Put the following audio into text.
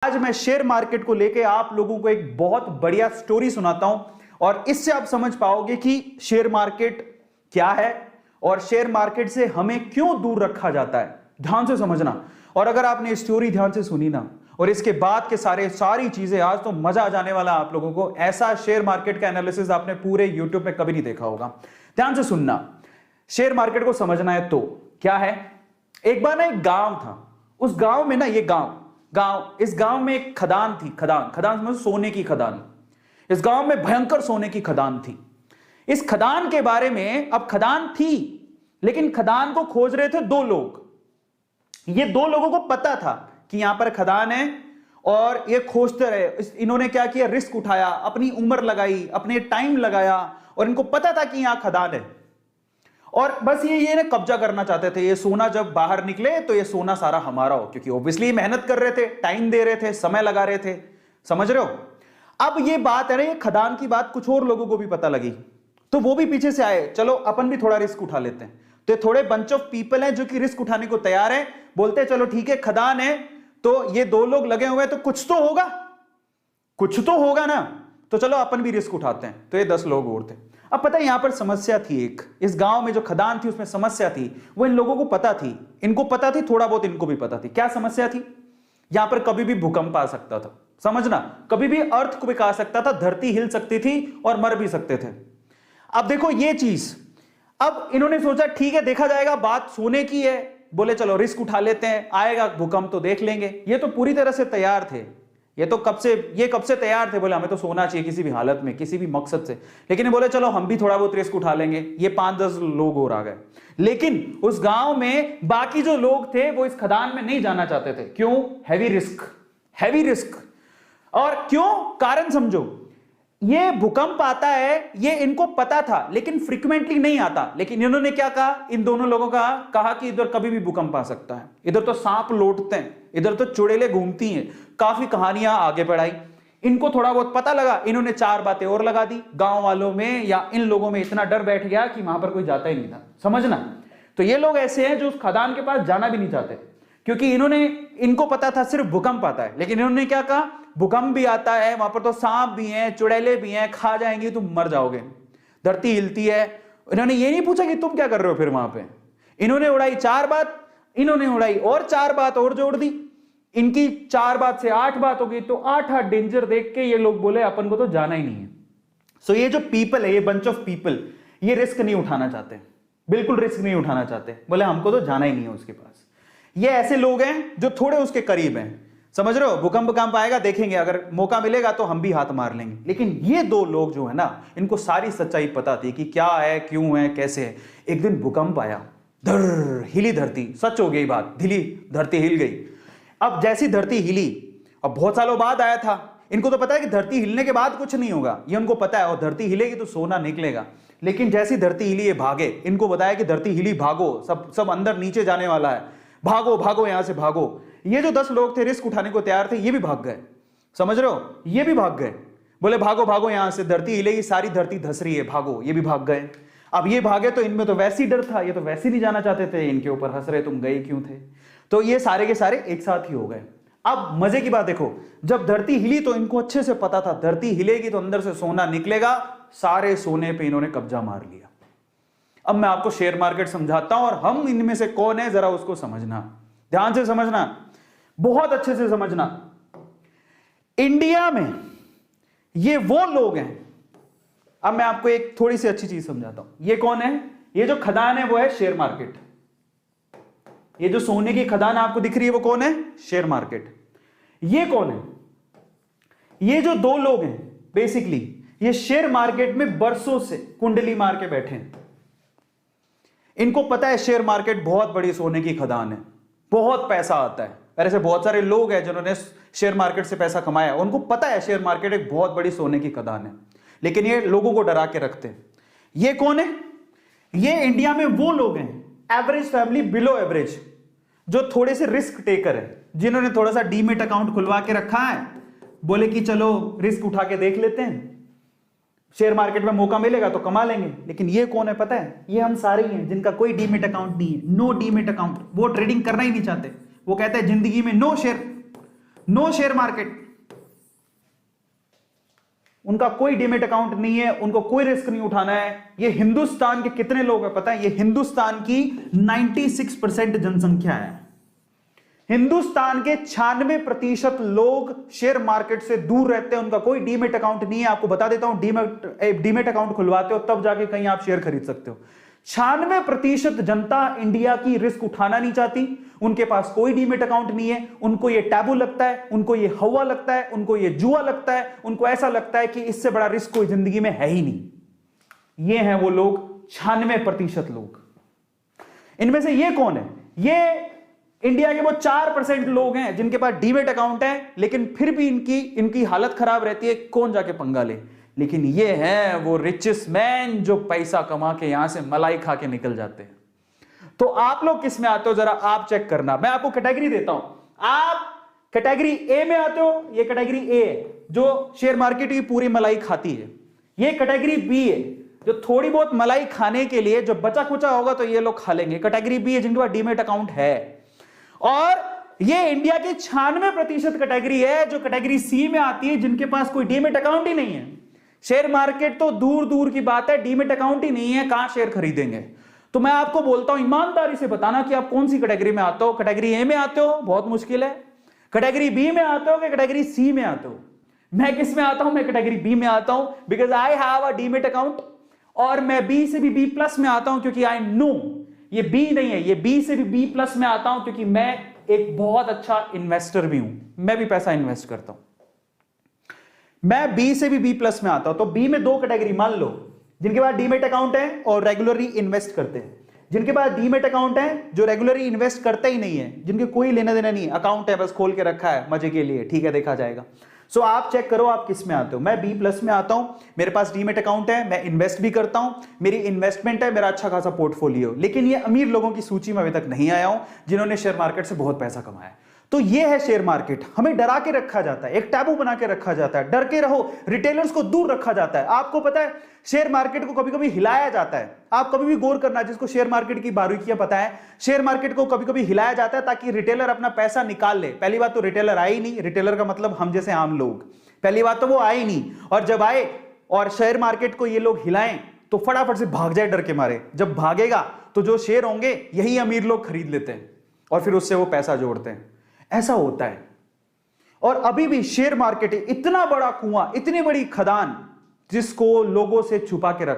आज मैं share market को लेके आप लोगों को एक बहुत बढ़िया स्टोरी सुनाता हूं और इससे आप समझ पाओगे कि शेयर मार्केट क्या है और शेयर मार्केट से हमें क्यों दूर रखा जाता है। ध्यान से समझना। और अगर आपने स्टोरी ध्यान से सुनी ना और इसके बाद के सारी चीजें, आज तो मजा आ जाने वाला आप लोगों को। ऐसा शेयर मार्केट का एनालिसिस आपने पूरे यूट्यूब में कभी नहीं देखा होगा। ध्यान से सुनना। शेयर मार्केट को समझना है तो क्या है। एक बार ना एक गांव था। उस गांव में ना ये इस गांव में एक खदान थी। खदान समझो, सोने की खदान। इस गांव में भयंकर सोने की खदान थी। इस खदान के बारे में, अब खदान थी लेकिन खदान को खोज रहे थे दो लोग। ये दो लोगों को पता था कि यहां पर खदान है और ये खोजते रहे। इन्होंने क्या किया, रिस्क उठाया, अपनी उम्र लगाई, अपने टाइम लगाया और इनको पता था कि यहां खदान है और बस ये ना कब्जा करना चाहते थे। ये सोना जब बाहर निकले तो ये सोना सारा हमारा हो, क्योंकि ऑब्वियसली मेहनत कर रहे थे, टाइम दे रहे थे, समय लगा रहे थे। समझ रहे हो। अब ये बात है ना, ये खदान की बात कुछ और लोगों को भी पता लगी तो वो भी पीछे से आए, चलो अपन भी थोड़ा रिस्क उठा लेते हैं। तो थोड़े बंच ऑफ पीपल हैं जो कि रिस्क उठाने को तैयार हैं। बोलते हैं चलो ठीक है, खदान है तो ये दो लोग लगे हुए हैं तो कुछ तो होगा ना, तो चलो अपन भी रिस्क उठाते हैं। तो ये 10 लोग और थे। अब पता है यहां पर समस्या थी एक, इस गांव में जो खदान थी उसमें समस्या थी। वो इन लोगों को पता थी, इनको पता थी, थोड़ा बहुत इनको भी पता थी। क्या समस्या थी। यहां पर कभी भी भूकंप आ सकता था। समझना, कभी भी अर्थक्वेक आ सकता था, धरती हिल सकती थी और मर भी सकते थे। अब देखो ये चीज, अब इन्होंने सोचा ठीक है देखा जाएगा, बात सोने की है, बोले चलो रिस्क उठा लेते हैं, आएगा भूकंप तो देख लेंगे। ये तो पूरी तरह से तैयार थे। ये कब से तैयार थे, बोले हमें तो सोना चाहिए किसी भी हालत में, किसी भी मकसद से। लेकिन ये बोले चलो हम भी थोड़ा बहुत रिस्क उठा लेंगे। ये 5-10 लोग और आ गए। लेकिन उस गांव में बाकी जो लोग थे वो इस खदान में नहीं जाना चाहते थे। क्यों। Heavy risk. और क्यों, कारण समझो। ये भूकंप आता है, ये इनको पता था लेकिन फ्रीक्वेंटली नहीं आता। लेकिन इन्होंने क्या कहा, इन दोनों लोगों का कहा कि इधर कभी भी भूकंप आ सकता है, इधर तो सांप लौटते हैं, इधर तो चुड़ैलें घूमती हैं। काफी कहानियां आगे बढ़ाई। इनको थोड़ा बहुत पता लगा, इन्होंने 4 बातें और लगा दी। गांव वालों में या इन लोगों में इतना डर बैठ गया कि वहां पर कोई जाता ही नहीं था। समझना। तो ये लोग ऐसे हैं जो उस खदान के पास जाना भी नहीं चाहते, क्योंकि इनको पता था सिर्फ भूकंप आता है। लेकिन इन्होंने क्या कहा, भूकंप भी आता है, वहां पर तो सांप भी हैं, चुड़ैलें भी हैं, खा जाएंगी, तुम मर जाओगे, धरती हिलती है। इन्होंने ये नहीं पूछा कि तुम क्या कर रहे हो फिर वहां पे। इन्होंने उड़ाई 4 बात, इन्होंने उड़ाई और 4 बात और जोड़ दी। इनकी 4 बात से 8 बात हो गई। तो 8 डेंजर देख के ये लोग बोले अपन को तो जाना ही नहीं है। सो ये जो पीपल है, ये बंच ऑफ पीपल, ये रिस्क नहीं उठाना चाहते, बिल्कुल रिस्क नहीं उठाना चाहते। बोले हमको तो जाना ही नहीं है उसके पास। ये ऐसे लोग हैं जो थोड़े उसके करीब हैं। समझ रहे हो। भूकंप आएगा देखेंगे, अगर मौका मिलेगा तो हम भी हाथ मार लेंगे। लेकिन ये 2 लोग जो है ना, इनको सारी सच्चाई पता थी कि क्या है, क्यों है, कैसे है। एक दिन भूकंप आया, हिली धरती। सच हो गई बात, धरती हिल गई। अब जैसी धरती हिली, अब बहुत सालों बाद आया था, इनको तो पता है कि धरती हिलने के बाद कुछ नहीं होगा, ये उनको पता है। और धरती हिलेगी तो सोना निकलेगा। लेकिन जैसी धरती हिली ये भागे। इनको बताया कि धरती हिली, भागो, सब अंदर नीचे जाने वाला है, भागो यहां से भागो। ये जो 10 लोग थे रिस्क उठाने को तैयार थे, ये भी भाग गए। समझ रहे हो, ये भी भाग गए। बोले भागो यहां से, धरती हिलेगी, सारी धरती धस रही है, भागो। ये भी भाग गए। अब ये भागे तो इनमें तो वैसी डर था, ये तो वैसे नहीं जाना चाहते थे, इनके ऊपर हंस रहे तुम गए क्यों थे। तो ये सारे के सारे एक साथ ही हो गए। अब मजे की बात देखो, जब धरती हिली तो इनको अच्छे से पता था धरती हिलेगी तो अंदर से सोना निकलेगा। सारे सोने पे इन्होंने कब्जा मार लिया। अब मैं आपको शेयर मार्केट समझाता हूं और हम इनमें से कौन है जरा उसको समझना, ध्यान से समझना, बहुत अच्छे से समझना। इंडिया में ये वो लोग हैं। अब मैं आपको एक थोड़ी सी अच्छी चीज समझाता हूं। ये कौन है, ये जो खदान है वो है शेयर मार्केट। ये जो सोने की खदान आपको दिख रही है वो कौन है, शेयर मार्केट। ये कौन है, ये जो 2 लोग हैं बेसिकली ये शेयर मार्केट में बरसों से कुंडली मार के बैठे हैं। इनको पता है शेयर मार्केट बहुत बड़ी सोने की खदान है, बहुत पैसा आता है। और ऐसे बहुत सारे लोग हैं जिन्होंने शेयर मार्केट से पैसा कमाया, उनको पता है शेयर मार्केट एक बहुत बड़ी सोने की खदान है। लेकिन ये लोगों को डरा के रखते हैं। ये कौन है, ये इंडिया में वो लोग हैं, एवरेज फैमिली, बिलो एवरेज, जो थोड़े से रिस्क टेकर है, जिन्होंने थोड़ा सा डीमेट अकाउंट खुलवा के रखा है। बोले कि चलो रिस्क उठा के देख लेते हैं, शेयर मार्केट में मौका मिलेगा तो कमा लेंगे। लेकिन ये कौन है पता है, ये हम सारे ही हैं जिनका कोई डीमेट अकाउंट नहीं है, नो डीमेट अकाउंट। वो ट्रेडिंग करना ही नहीं चाहते। वो कहते हैं जिंदगी में no share, no share market, उनका कोई डीमेट अकाउंट नहीं है, उनको कोई रिस्क नहीं उठाना है। ये हिंदुस्तान के कितने लोग हैं पता है? ये हिंदुस्तान की 96% जनसंख्या है। हिंदुस्तान के 96% लोग शेयर मार्केट से दूर रहते हैं, उनका कोई डीमेट अकाउंट नहीं है। आपको बता देता हूं, डीमेट अकाउंट खुलवाते हो तब जाके कहीं आप शेयर खरीद सकते हो। 96% जनता इंडिया की रिस्क उठाना नहीं चाहती, उनके पास कोई डीमेट अकाउंट नहीं है, उनको ये टैबू लगता है, उनको ये हवा लगता है, उनको ये जुआ लगता है, उनको ऐसा लगता है कि इससे बड़ा रिस्क कोई जिंदगी में है ही नहीं। ये हैं वो लोग, 96% लोग। इनमें से ये कौन है? ये इंडिया के वो 4% लोग हैं जिनके पास डीमेट अकाउंट है, लेकिन फिर भी इनकी हालत खराब रहती है, कौन जाके पंगा ले। लेकिन ये हैं वो रिचेस्ट मैन जो पैसा कमा के यहां से मलाई खा के निकल जाते हैं। तो आप लोग किस में आते हो, जरा आप चेक करना। मैं आपको कैटेगरी देता हूं, आप कैटेगरी ए में आते हो। ये कैटेगरी ए है जो शेयर मार्केट की पूरी मलाई खाती है। ये कैटेगरी बी है जो थोड़ी बहुत मलाई खाने के लिए जो बचा कुचा होगा तो ये लोग खा लेंगे। कैटेगरी बी है जिनके पास डीमेट अकाउंट है। और ये इंडिया की 96% कैटेगरी है जो कैटेगरी सी में आती है, जिनके पास कोई डीमेट अकाउंट ही नहीं है। शेयर मार्केट तो दूर दूर की बात है, डीमेट अकाउंट ही नहीं है, कहां शेयर खरीदेंगे। तो मैं आपको बोलता हूं, ईमानदारी से बताना कि आप कौन सी कैटेगरी में आते हो। कैटेगरी ए में आते हो, बहुत मुश्किल है। कैटेगरी बी में आते हो कि कैटेगरी सी में आते हो? मैं किस में आता हूं? मैं कैटेगरी बी में आता हूं, because I have a demat account. और मैं बी से भी बी प्लस में आता हूं क्योंकि आई नो ये बी नहीं है, ये बी से भी बी प्लस में आता हूं क्योंकि मैं एक बहुत अच्छा इन्वेस्टर भी हूं, मैं भी पैसा इन्वेस्ट करता हूं। मैं बी से भी बी प्लस में आता हूं। तो बी में दो कैटेगरी मान लो, जिनके पास डीमेट अकाउंट है और रेगुलरली इन्वेस्ट करते हैं, जिनके पास डीमेट अकाउंट है जो रेगुलरली इन्वेस्ट करते ही नहीं है, जिनके कोई लेना देना नहीं है, अकाउंट है बस खोल के रखा है मजे के लिए, ठीक है देखा जाएगा। सो आप चेक करो आप किस में आते हो। मैं बी प्लस में आता हूं, मेरे पास डीमेट अकाउंट है, मैं इन्वेस्ट भी करता हूं, मेरी इन्वेस्टमेंट है, मेरा अच्छा खासा पोर्टफोलियो। लेकिन ये अमीर लोगों की सूची में अभी तक नहीं आया हूं जिन्होंने शेयर मार्केट से बहुत पैसा कमाया। तो ये है शेयर मार्केट। हमें डरा के रखा जाता है, एक टैबू बना के रखा जाता है, डर के रहो, रिटेलर्स को दूर रखा जाता है। आपको पता है शेयर मार्केट को कभी कभी हिलाया जाता है। आप कभी भी गौर करना, जिसको शेयर मार्केट की बारीकियां पता है, शेयर मार्केट को कभी कभी हिलाया जाता है ताकि रिटेलर अपना पैसा निकाल ले। पहली बात तो रिटेलर आए ही नहीं, रिटेलर का मतलब हम जैसे आम लोग, पहली बात तो वो आए ही नहीं। और जब आए और शेयर मार्केट को ये लोग हिलाएं तो फटाफट से भाग जाए डर के मारे। जब भागेगा तो जो शेयर होंगे यही अमीर लोग खरीद लेते हैं और फिर उससे वो पैसा जोड़ते हैं। ऐसा होता है। और अभी भी शेयर मार्केट इतना बड़ा कुआं, इतनी बड़ी खदान जिसको लोगों से छुपा के रखा